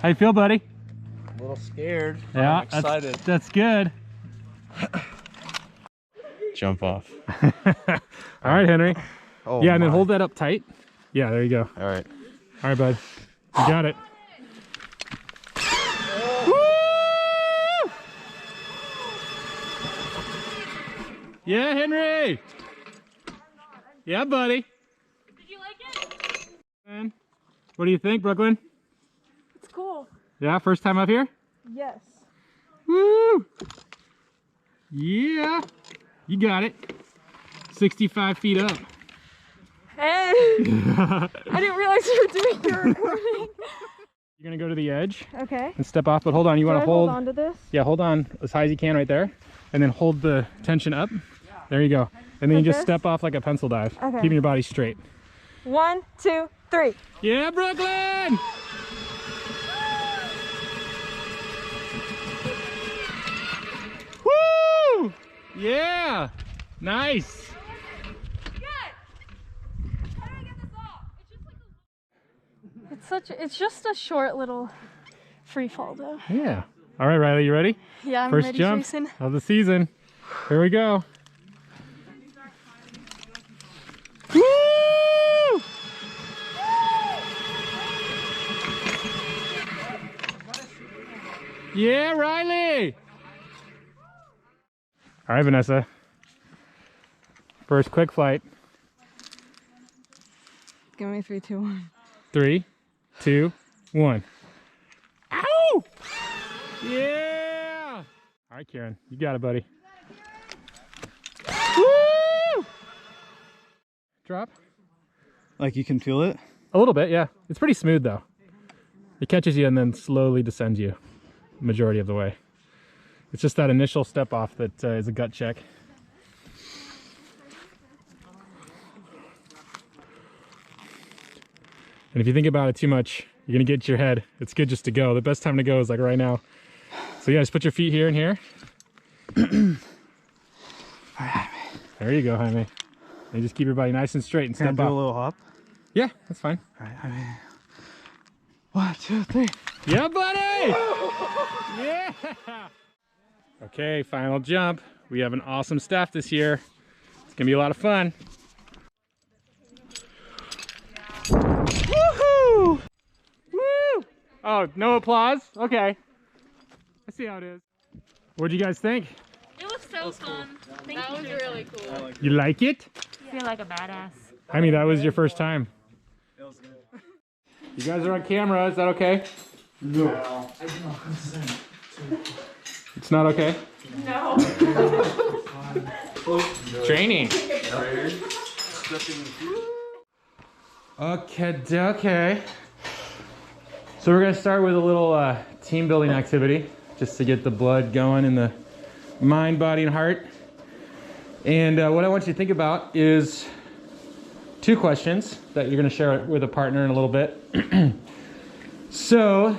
How you feel, buddy? A little scared. Yeah, I'm excited. That's good. Jump off. All right, Henry. Oh, yeah, and then hold that up tight. Yeah, there you go. All right. All right, bud. You got it. Woo! Yeah, Henry. Yeah, buddy. Did you like it? And what do you think, Brooklyn? It's cool. Yeah, first time up here? Yes. Woo! Yeah, you got it. 65 feet up. Hey! I didn't realize you were doing your recording. You're gonna go to the edge. Okay. And step off, but hold on. You want to hold on to this? Yeah, hold on as high as you can right there, and then hold the tension up. There you go. And then you just step off like a pencil dive, keeping your body straight. 1, 2, 3. Yeah, Brooklyn! Woo! Yeah! Nice! It's just a short little free fall though. Yeah. All right, Riley, you ready? Yeah, I'm First ready, jump Jason. of the season. Here we go. Woo! Yeah, Riley! All right, Vanessa. First quick flight. Give me 3, 2, 1. 3, 2, 1. Ow! Yeah! All right, Karen, you got it, buddy. Woo! Drop. Like you can feel it? A little bit, yeah. It's pretty smooth though. It catches you and then slowly descends you majority of the way. It's just that initial step off that is a gut check. And if you think about it too much, you're gonna get to your head. It's good just to go. The best time to go is like right now. So yeah, just put your feet here and here. There you go, Jaime. And just keep your body nice and straight and Can I step do up. a little hop? Yeah, that's fine. All right, Jaime. 1, 2, 3. Yeah, buddy! Yeah! Okay, final jump. We have an awesome staff this year. It's gonna be a lot of fun. Woohoo! Woo! Oh, no applause? Okay. I see how it is. What'd you guys think? It was so fun. That was really cool. You like it? I feel like a badass. I mean, that was your first time. You guys are on camera, is that okay? No. It's not okay? No. Training. Okay. So we're gonna start with a little team building activity, just to get the blood going in the mind, body, and heart. And what I want you to think about is 2 questions that you're gonna share with a partner in a little bit. So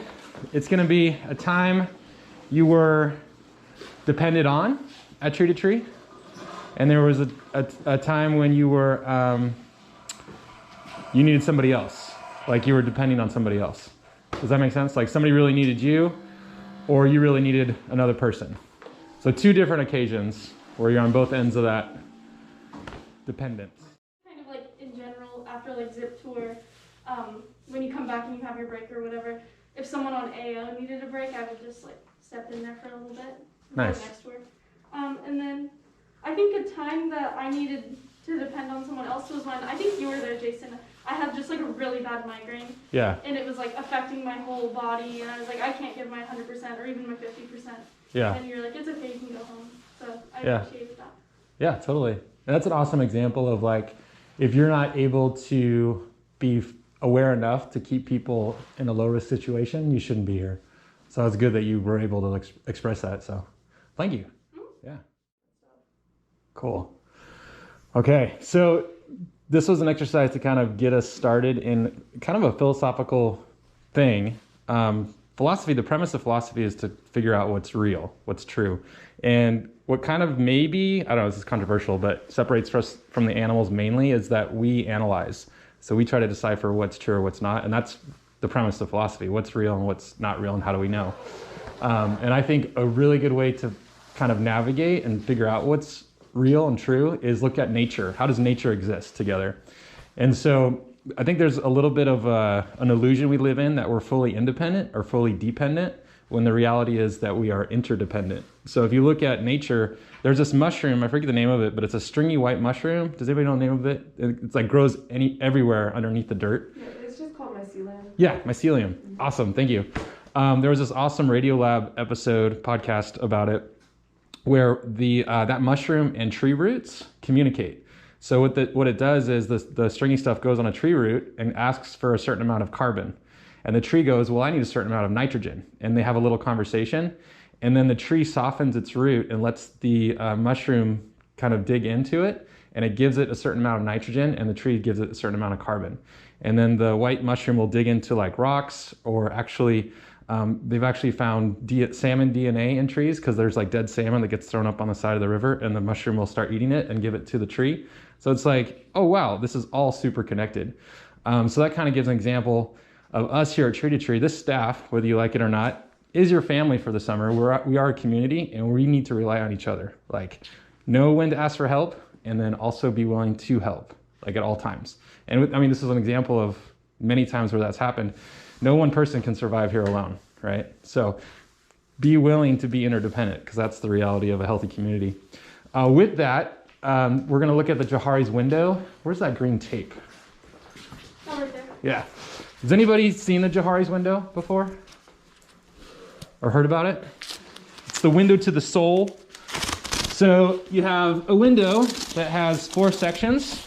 it's gonna be a time you were depended on at T2T, and there was a time when you were you needed somebody else, like you were depending on somebody else. Does that make sense? Like somebody really needed you, or you really needed another person. So 2 different occasions where you're on both ends of that dependence. Kind of like in general, after like zip tour, when you come back and you have your break or whatever, if someone on AO needed a break, I would just like step in there for a little bit. Nice. Next tour. And then I think a time that I needed to depend on someone else was when, I think you were there, Jason, I had just like a really bad migraine. Yeah. And it was like affecting my whole body, and I was like, I can't give my 100% or even my 50%. Yeah. And you're like, it's okay, you can go home. So I Yeah. appreciated that. Yeah, totally. And that's an awesome example of like, if you're not able to be aware enough to keep people in a low risk situation, you shouldn't be here. So it's good that you were able to express that. So thank you. Yeah. Cool. Okay. So this was an exercise to kind of get us started in kind of a philosophical thing. Philosophy, the premise of philosophy is to figure out what's real, what's true. And what kind of maybe, I don't know, this is controversial, but separates us from the animals mainly is that we analyze. So we try to decipher what's true or what's not. And that's the premise of philosophy. What's real and what's not real, and how do we know? And I think a really good way to kind of navigate and figure out what's real and true is look at nature. How does nature exist together? And so I think there's a little bit of an illusion we live in that we're fully independent or fully dependent, when the reality is that we are interdependent. So if you look at nature, there's this mushroom, I forget the name of it, but it's a stringy white mushroom. Does anybody know the name of it? It's like grows everywhere underneath the dirt. Yeah, it's just called mycelium. Yeah, mycelium. Awesome, thank you. There was this awesome Radiolab podcast about it, where that mushroom and tree roots communicate. So what it does is the stringy stuff goes on a tree root and asks for a certain amount of carbon. And the tree goes, well, I need a certain amount of nitrogen. And they have a little conversation. And then the tree softens its root and lets the mushroom kind of dig into it. And it gives it a certain amount of nitrogen, and the tree gives it a certain amount of carbon. And then the white mushroom will dig into like rocks, or actually, they've actually found salmon DNA in trees, because there's like dead salmon that gets thrown up on the side of the river, and the mushroom will start eating it and give it to the tree. So it's like, oh wow, this is all super connected. So that kind of gives an example of us here at Tree to Tree. This staff, whether you like it or not, is your family for the summer. We are a community, and we need to rely on each other. Like, know when to ask for help, and then also be willing to help, like at all times. And I mean, this is an example of many times where that's happened. No one person can survive here alone, right? So be willing to be interdependent, because that's the reality of a healthy community. With that, we're gonna look at the Johari's window. Where's that green tape? Oh, right there. Yeah. Has anybody seen the Johari's window before? Or heard about it? It's the window to the soul. So you have a window that has 4 sections.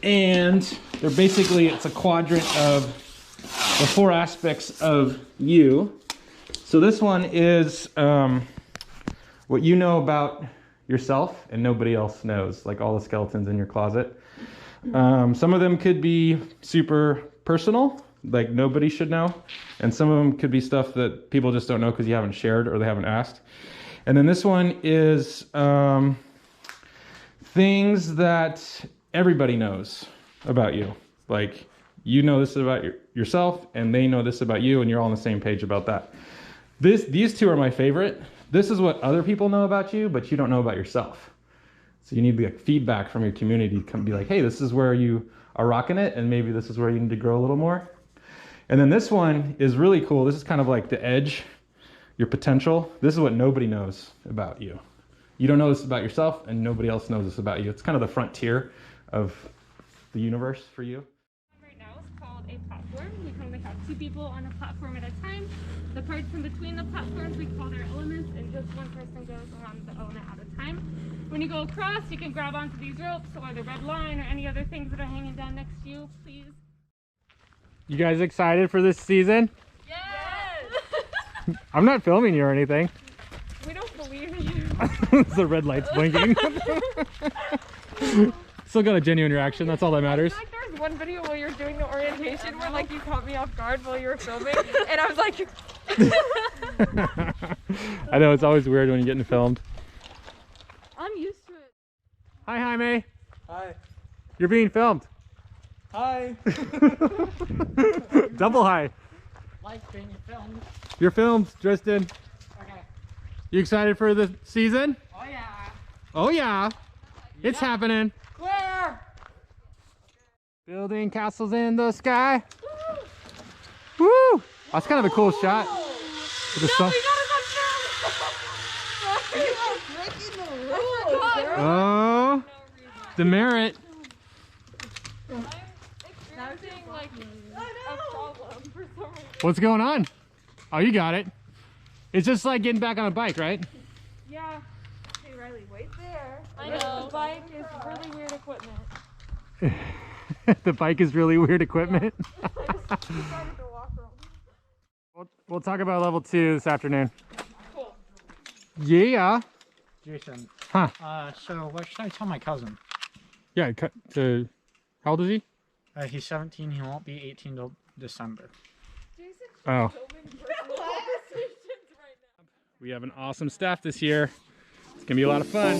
And they're basically, it's a quadrant of the 4 aspects of you. So this one is what you know about yourself and nobody else knows, like all the skeletons in your closet. Some of them could be super personal, like nobody should know. And some of them could be stuff that people just don't know because you haven't shared or they haven't asked. And then this one is things that everybody knows about you. Like, you know this about yourself, and they know this about you, and you're all on the same page about that. These 2 are my favorite. This is what other people know about you, but you don't know about yourself. So you need like feedback from your community to come be like, hey, this is where you are rocking it, and maybe this is where you need to grow a little more. And then this one is really cool. This is kind of like the edge, your potential. This is what nobody knows about you. You don't know this about yourself, and nobody else knows this about you. It's kind of the frontier of the universe for you. Right now is called a platform. We currently have 2 people on a platform at a time. The parts in between the platforms we call their elements, and just one person goes on the element at a time. When you go across, you can grab onto these ropes or the red line or any other things that are hanging down next to you, please. You guys excited for this season? Yes! I'm not filming you or anything. We don't believe you. The red light's blinking. Still got a genuine reaction, that's all that matters. I feel like there was one video while you were doing the orientation where like you caught me off guard while you were filming, and I was like I know, it's always weird when you're getting filmed. I'm used to it. Hi Jaime. Hi. You're being filmed. Hi. Double hi. Like being filmed. You're filmed, Tristan. Okay. You excited for the season? Oh yeah. Oh yeah. It's happening. Clear. Building castles in the sky. Woo! That's kind of a cool shot. With the sun. Oh, demerit. Experiencing like a problem for some reason. What's going on? Oh, you got it. It's just like getting back on a bike, right? Yeah. Hey Riley, wait there. I know. The bike is really weird equipment. The bike is really weird equipment. Decided to walk around. We'll talk about level 2 this afternoon. Cool. Yeah. Jason. Huh. So what should I tell my cousin? Yeah. How old is he? He's 17. He won't be 18 till December. Jason, Oh. conversations right now. We have an awesome staff this year. It's gonna be a lot of fun.